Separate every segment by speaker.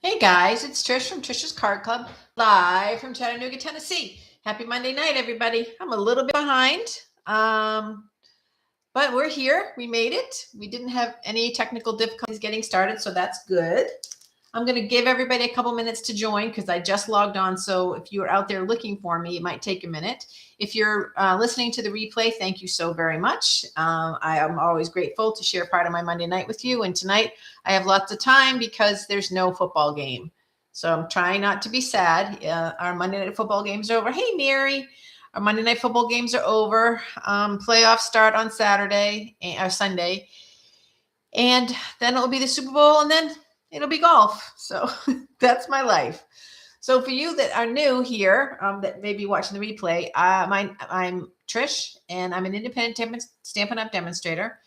Speaker 1: Hey guys, it's Trish from Trish's Card Club, live from Chattanooga, Tennessee. Happy Monday night, everybody. I'm a little bit behind, but we're here. We made it. We didn't have any technical difficulties getting started, so that's good. I'm going to give everybody a couple minutes to join because I just logged on. So if you're out there looking for me, it might take a minute. If you're listening to the replay, thank you so very much. I am always grateful to share part of my Monday night with you. And tonight I have lots of time because there's no football game. So I'm trying not to be sad. Our Monday night football games are over. Hey, Mary. Our Monday night football games are over. Playoffs start on Saturday or Sunday. And then it'll be the Super Bowl, and then it'll be golf. So that's my life. So for you that are new here, that may be watching the replay, I'm Trish, and I'm an independent Stampin' Up! Demonstrator.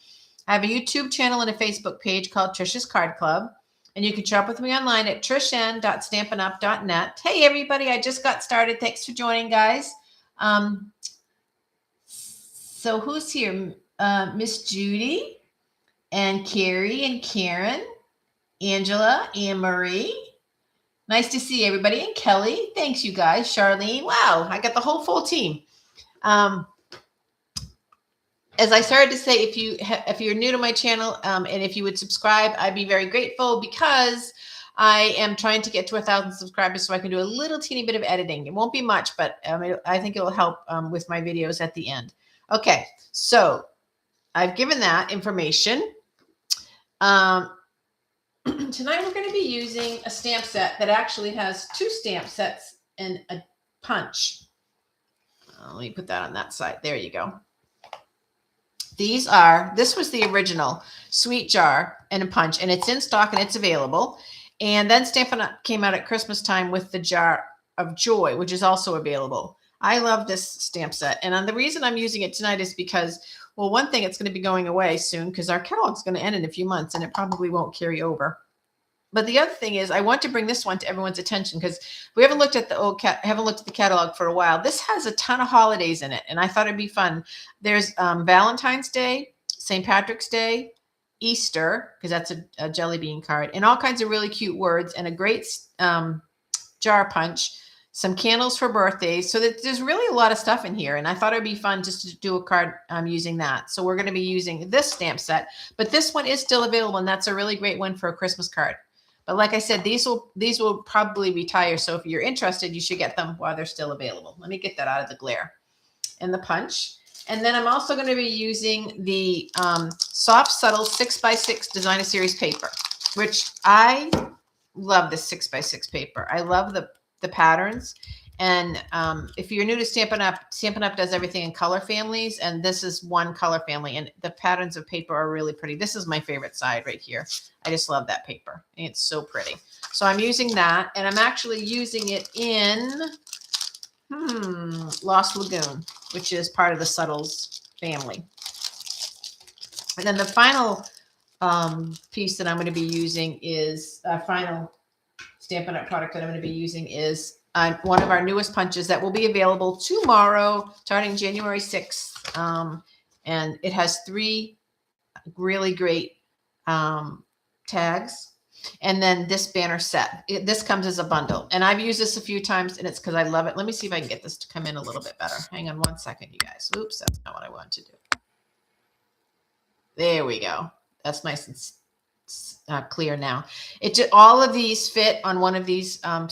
Speaker 1: I have a YouTube channel and a Facebook page called Trish's Card Club. And you can shop with me online at trishan.stampinup.net. Hey, everybody, I just got started. Thanks for joining, guys. So who's here? Miss Judy and Carrie and Karen. Angela, Anne Marie. Nice to see everybody. And Kelly. Thanks, you guys. Charlene. Wow, I got the whole full team. As I started to say, if you're new to my channel and if you would subscribe, I'd be very grateful because I am trying to get to 1,000 subscribers so I can do a little teeny bit of editing. It won't be much, but I think it'll help with my videos at the end. Okay, so I've given that information. Tonight we're going to be using a stamp set that actually has two stamp sets and a punch. Let me put that on that side. There you go. This was the original sweet jar and a punch, and it's in stock and it's available. And then Stampin' Up! Came out at Christmas time with the jar of joy, which is also available. I love this stamp set. And the reason I'm using it tonight is because, well, one thing, it's going to be going away soon because our catalog's going to end in a few months and it probably won't carry over. But the other thing is I want to bring this one to everyone's attention because we haven't looked at the catalog for a while. This has a ton of holidays in it, and I thought it'd be fun. There's Valentine's Day, St. Patrick's Day, Easter, because that's a jelly bean card, and all kinds of really cute words, and a great jar punch, some candles for birthdays. So there's really a lot of stuff in here, and I thought it'd be fun just to do a card using that. So we're going to be using this stamp set, but this one is still available, and that's a really great one for a Christmas card. But like I said, these will probably retire. So if you're interested, you should get them while they're still available. Let me get that out of the glare. And the punch. And then I'm also going to be using the Soft Subtle 6x6 Designer Series paper, which I love this 6x6 paper. I love the patterns. And if you're new to Stampin' Up, Stampin' Up does everything in color families, and this is one color family, and the patterns of paper are really pretty. This is my favorite side right here. I just love that paper. It's so pretty. So I'm using that, and I'm actually using it in Lost Lagoon, which is part of the Subtles family. And then the final piece that I'm going to be using is final Stampin' Up product that I'm going to be using is one of our newest punches that will be available tomorrow, starting January 6th. And it has 3 really great tags. And then this banner set. This comes as a bundle. And I've used this a few times, and it's because I love it. Let me see if I can get this to come in a little bit better. Hang on one second, you guys. Oops, that's not what I want to do. There we go. That's nice and clear now. All of these fit on one of these one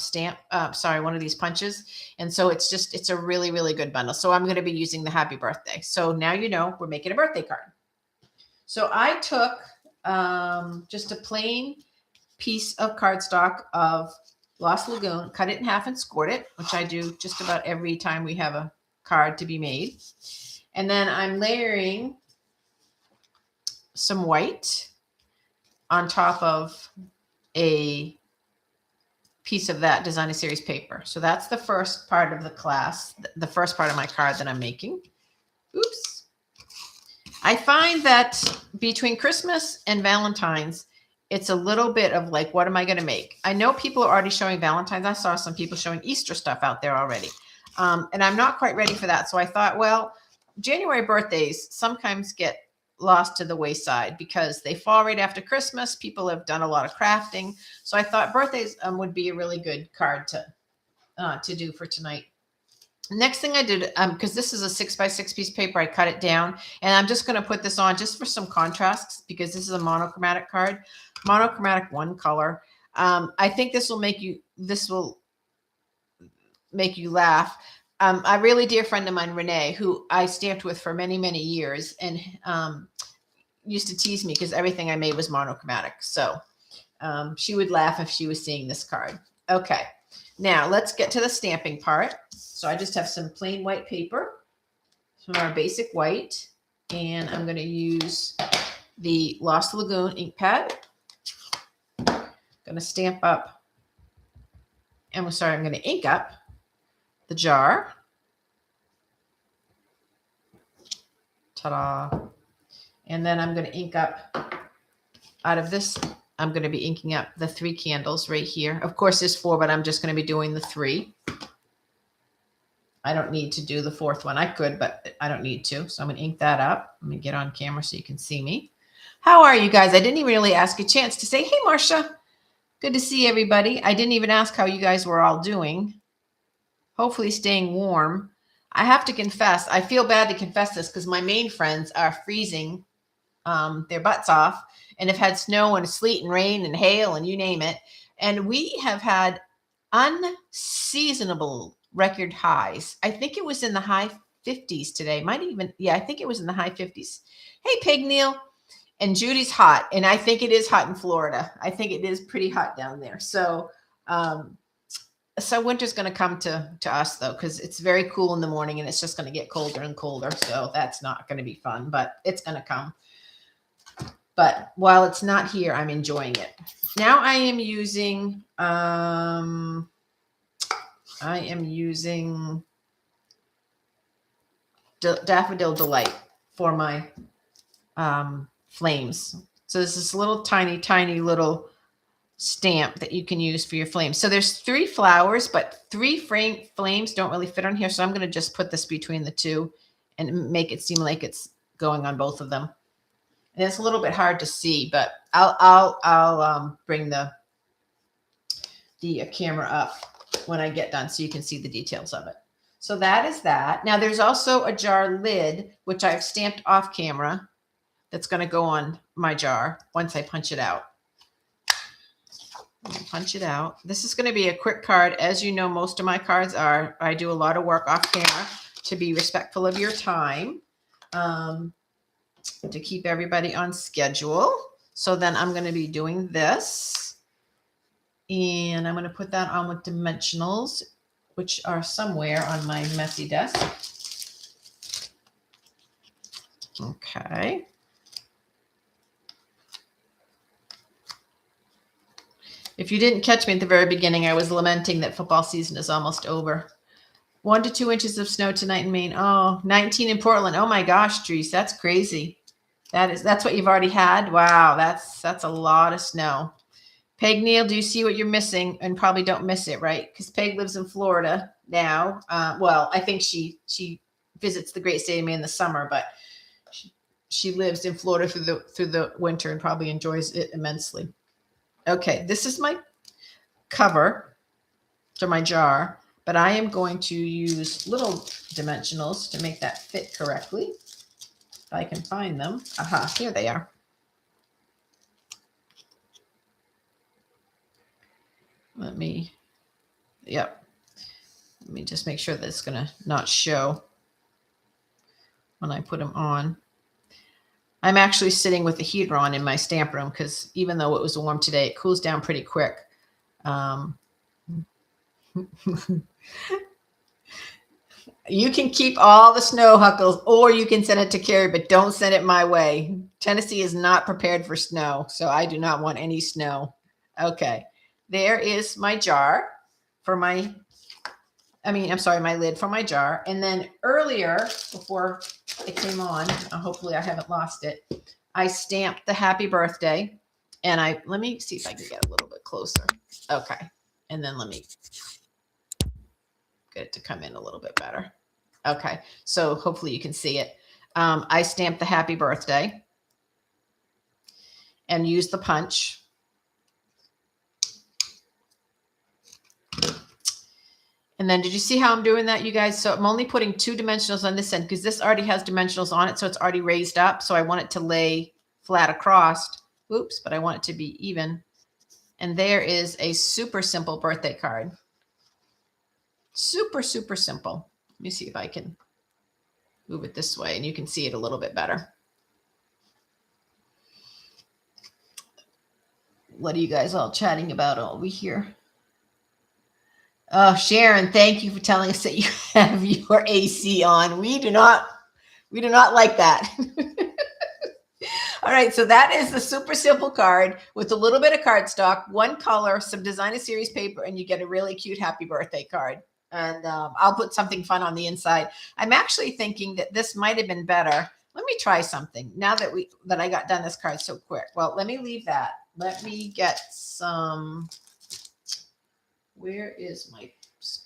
Speaker 1: of these punches, and so it's a really, really good bundle. So I'm going to be using the happy birthday. So now you know we're making a birthday card. So I took just a plain piece of cardstock of Lost Lagoon, cut it in half and scored it, which I do just about every time we have a card to be made. And then I'm layering some white on top of a piece of that Designer Series paper. So that's the first part of the class, the first part of my card that I'm making. Oops. I find that between Christmas and Valentine's, it's a little bit of like, what am I going to make? I know people are already showing Valentine's. I saw some people showing Easter stuff out there already. And I'm not quite ready for that. So I thought, well, January birthdays sometimes get lost to the wayside because they fall right after Christmas. People have done a lot of crafting. So I thought birthdays would be a really good card to do for tonight. Next thing I did, because this is a 6x6 piece of paper, I cut it down, and I'm just going to put this on just for some contrasts because this is a monochromatic card, monochromatic one color. I think this will make you laugh. A really dear friend of mine, Renee, who I stamped with for many, many years, and used to tease me because everything I made was monochromatic. So she would laugh if she was seeing this card. Okay, now let's get to the stamping part. So I just have some plain white paper, some of our basic white, and I'm going to use the Lost Lagoon ink pad. Going to stamp up, and I'm going to ink up the jar. Ta-da. And then I'm going to ink up out of this. I'm going to be inking up the 3 candles right here. Of course, there's 4, but I'm just going to be doing the 3. I don't need to do the 4th one. I could, but I don't need to. So I'm going to ink that up. Let me get on camera so you can see me. How are you guys? I didn't even really ask a chance to say, hey, Marcia. Good to see everybody. I didn't even ask how you guys were all doing. Hopefully staying warm. I have to confess, I feel bad to confess this because my Maine friends are freezing their butts off and have had snow and sleet and rain and hail and you name it. And we have had unseasonable record highs. I think it was in the high 50s today. I think it was in the high 50s. Hey, Pig Neil. And Judy's hot. And I think it is hot in Florida. I think it is pretty hot down there. So, winter's going to come to us though, because it's very cool in the morning and it's just going to get colder and colder. So that's not going to be fun, but it's going to come. But while it's not here, I'm enjoying it. Now I am using, Daffodil Delight for my flames. So this is a little tiny little stamp that you can use for your flames. So there's 3 flowers, but 3 flames don't really fit on here. So I'm going to just put this between the 2 and make it seem like it's going on both of them. And it's a little bit hard to see, but I'll bring the camera up when I get done so you can see the details of it. So that is that. Now there's also a jar lid, which I've stamped off camera. That's going to go on my jar once I punch it out. Punch it out. This is going to be a quick card. As you know, most of my cards are. I do a lot of work off camera to be respectful of your time, to keep everybody on schedule. So then I'm going to be doing this. And I'm going to put that on with dimensionals, which are somewhere on my messy desk. Okay. If you didn't catch me at the very beginning, I was lamenting that football season is almost over. 1 to 2 inches of snow tonight in Maine. Oh, 19 in Portland. Oh my gosh, Dries, that's crazy. That's what you've already had. Wow, that's a lot of snow. Peg Neil, do you see what you're missing? And probably don't miss it, right? Because Peg lives in Florida now. Well, I think she visits the great state of Maine in the summer, but she lives in Florida through the winter and probably enjoys it immensely. Okay, this is my cover to my jar, but I am going to use little dimensionals to make that fit correctly. If I can find them. Aha, here they are. Let me just make sure that it's going to not show when I put them on. I'm actually sitting with the heater on in my stamp room because even though it was warm today, it cools down pretty quick. You can keep all the snow, Huckles, or you can send it to Carrie, but don't send it my way. Tennessee is not prepared for snow, so I do not want any snow. Okay, there is my jar for my lid for my jar. And then earlier, before it came on, hopefully I haven't lost it, I stamped the happy birthday. And let me see if I can get a little bit closer. Okay. And then let me get it to come in a little bit better. Okay. So hopefully you can see it. I stamped the happy birthday. and use the punch. And then did you see how I'm doing that, you guys? So I'm only putting 2 dimensionals on this end because this already has dimensionals on it. So it's already raised up. So I want it to lay flat across. Oops, but I want it to be even. And there is a super simple birthday card. Super, super simple. Let me see if I can move it this way and you can see it a little bit better. What are you guys all chatting about over here? Oh, Sharon, thank you for telling us that you have your AC on. We do not like that. All right, so that is the super simple card with a little bit of cardstock, 1 color, some designer series paper, and you get a really cute happy birthday card. And I'll put something fun on the inside. I'm actually thinking that this might have been better. Let me try something now that I got done this card so quick. Well, let me leave that. Let me get some. Where is my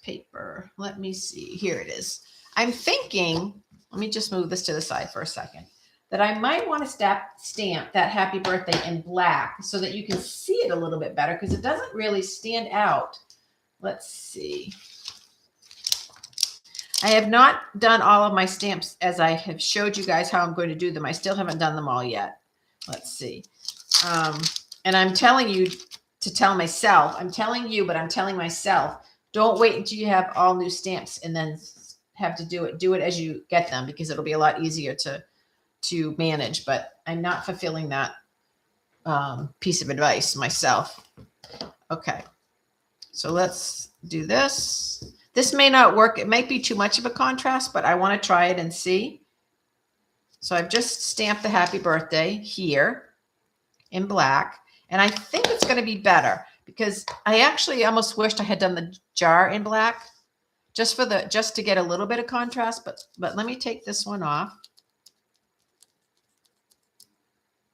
Speaker 1: paper? Let me see. Here it is. I'm thinking, let me just move this to the side for a second, that I might want to stamp that happy birthday in black so that you can see it a little bit better because it doesn't really stand out. Let's see. I have not done all of my stamps as I have showed you guys how I'm going to do them. I still haven't done them all yet. Let's see. And I'm telling you to tell myself, I'm telling you, but I'm telling myself, don't wait until you have all new stamps and then have to do it. Do it as you get them because it'll be a lot easier to manage, but I'm not fulfilling that piece of advice myself. Okay. So let's do this. This may not work. It might be too much of a contrast, but I want to try it and see. So I've just stamped the happy birthday here in black. And I think it's going to be better because I actually almost wished I had done the jar in black just to get a little bit of contrast. But let me take this one off.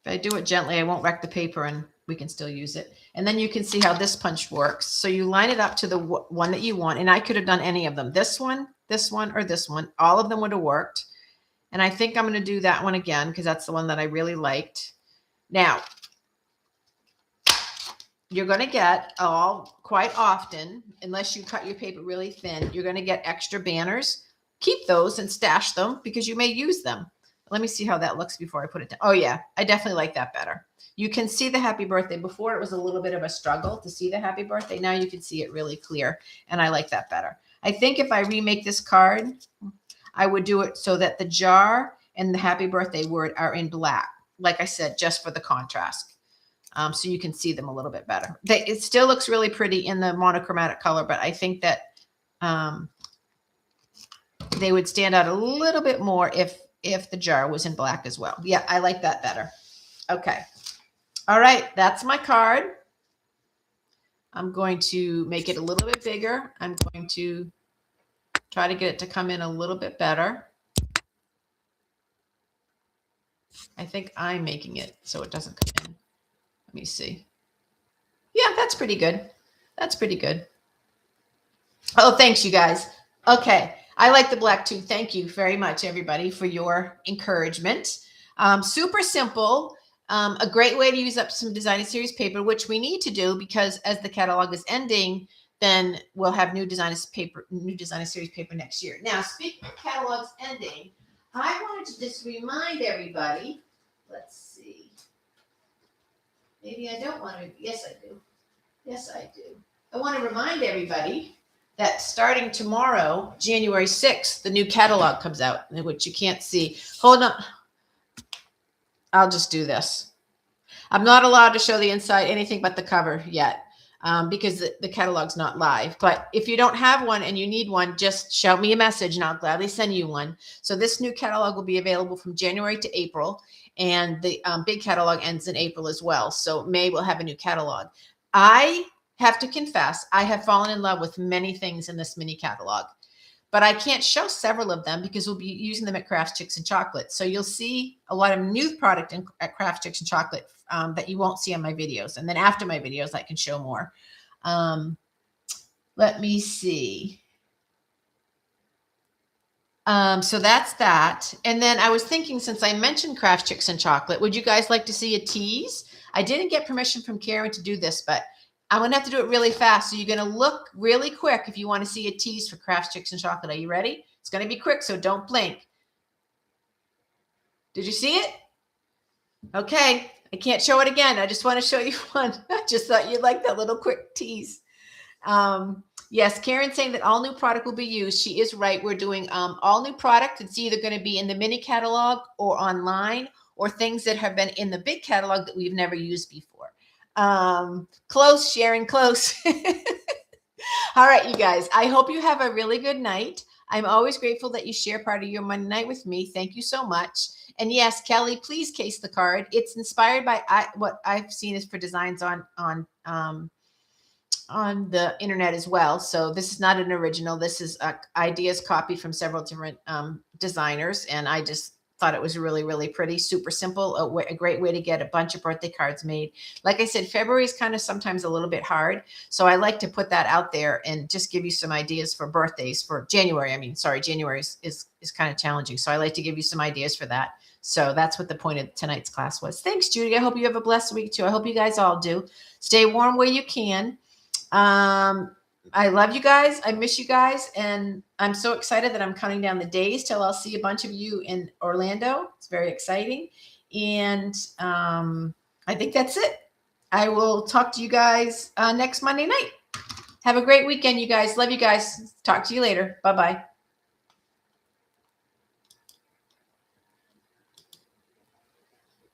Speaker 1: If I do it gently, I won't wreck the paper and we can still use it. And then you can see how this punch works. So you line it up to the one that you want. And I could have done any of them. This one, or this one. All of them would have worked. And I think I'm going to do that one again because that's the one that I really liked. Now, you're going to get quite often, unless you cut your paper really thin, you're going to get extra banners. Keep those and stash them because you may use them. Let me see how that looks before I put it down. Oh yeah, I definitely like that better. You can see the happy birthday. Before it was a little bit of a struggle to see the happy birthday. Now you can see it really clear and I like that better. I think if I remake this card, I would do it so that the jar and the happy birthday word are in black. Like I said, just for the contrast. So you can see them a little bit better. It still looks really pretty in the monochromatic color, but I think that they would stand out a little bit more if the jar was in black as well. Yeah, I like that better. Okay. All right, that's my card. I'm going to make it a little bit bigger. I'm going to try to get it to come in a little bit better. I think I'm making it so it doesn't come in. Let me see. Yeah, that's pretty good. That's pretty good. Oh, thanks, you guys. Okay. I like the black too. Thank you very much, everybody, for your encouragement. Super simple. A great way to use up some designer series paper, which we need to do because as the catalog is ending, then we'll have new designer series paper next year. Now, speaking of catalogs ending, I wanted to just remind everybody. Let's see. Maybe I don't want to. Yes, I do. Yes, I do. I want to remind everybody that starting tomorrow, January 6th, the new catalog comes out, which you can't see. Hold on. I'll just do this. I'm not allowed to show the inside, anything but the cover yet, because the catalog's not live. But if you don't have one and you need one, just shout me a message and I'll gladly send you one. So this new catalog will be available from January to April, and the big catalog ends in April as well. So May we'll have a new catalog. I have to confess, I have fallen in love with many things in this mini catalog, but I can't show several of them because we'll be using them at Crafts, Chicks, and Chocolate. So you'll see a lot of new product at Crafts, Chicks, and Chocolate that you won't see on my videos. And then after my videos, I can show more. Let me see. So that's that. And then I was thinking, since I mentioned Crafts, Chicks, and Chocolate, would you guys like to see a tease? I didn't get permission from Karen to do this, but I'm going to have to do it really fast. So you're going to look really quick if you want to see a tease for Crafts, Chicks, and Chocolate. Are you ready? It's going to be quick, so don't blink. Did you see it? Okay. I can't show it again. I just want to show you one. I just thought you'd like that little quick tease. Yes, Karen's saying that all new product will be used. She is right. We're doing all new product. It's either going to be in the mini catalog or online, or things that have been in the big catalog that we've never used before. Close, Sharon, close. All right, you guys, I hope you have a really good night. I'm always grateful that you share part of your Monday night with me. Thank you so much. And yes, Kelly, please case the card. It's inspired by what I've seen is for designs on the internet as well. So this is not an original. This is ideas copied from several different designers. And I just thought it was really, really pretty, super simple, a great way to get a bunch of birthday cards made. Like I said, February is kind of sometimes a little bit hard. So I like to put that out there and just give you some ideas for birthdays for January. I mean, sorry, January is kind of challenging. So I like to give you some ideas for that. So that's what the point of tonight's class was. Thanks, Judy. I hope you have a blessed week too. I hope you guys all do. Stay warm where you can. I love you guys. I miss you guys. And I'm so excited that I'm counting down the days till I'll see a bunch of you in Orlando. It's very exciting. And I think that's it. I will talk to you guys next Monday night. Have a great weekend, you guys. Love you guys. Talk to you later. Bye-bye.